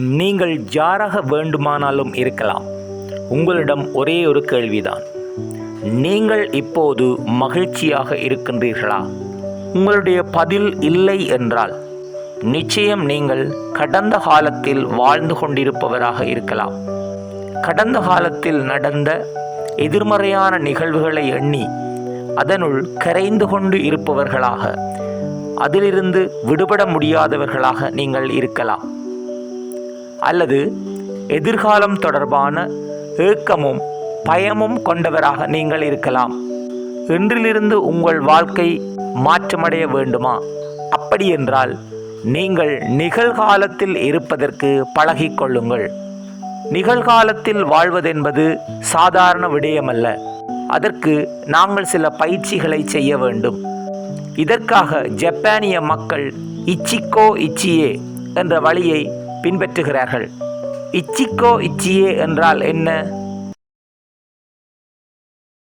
நீங்கள் யாராக வேண்டுமானாலும் இருக்கலாம். உங்களிடம் ஒரே ஒரு கேள்விதான். நீங்கள் இப்போது மகிழ்ச்சியாக இருக்கின்றீர்களா? உங்களுடைய பதில் இல்லை என்றால் நிச்சயம் நீங்கள் கடந்த காலத்தில் வாழ்ந்து கொண்டிருப்பவராக இருக்கலாம். கடந்த காலத்தில் நடந்த எதிர்மறையான நிகழ்வுகளை எண்ணி அதனுள் கரைந்து கொண்டு இருப்பவர்களாக, அதிலிருந்து விடுபட முடியாதவர்களாக நீங்கள் இருக்கலாம். அல்லது எதிர்காலம் தொடர்பான ஏக்கமும் பயமும் கொண்டவராக நீங்கள் இருக்கலாம். இன்றிலிருந்து உங்கள் வாழ்க்கை மாற்றமடைய வேண்டுமா? அப்படி என்றால் நீங்கள் நிகழ்காலத்தில் இருப்பதற்கு பழகிக்கொள்ளுங்கள். நிகழ்காலத்தில் வாழ்வதென்பது சாதாரண விடயமல்ல. அதற்கு நாங்கள் சில பயிற்சிகளை செய்ய வேண்டும். இதற்காக ஜப்பானிய மக்கள் இச்சிக்கோ இச்சியே என்ற வழியை பின்பற்றுகிறார்கள். இச்சிக்கோ இச்சியே என்றால் என்ன?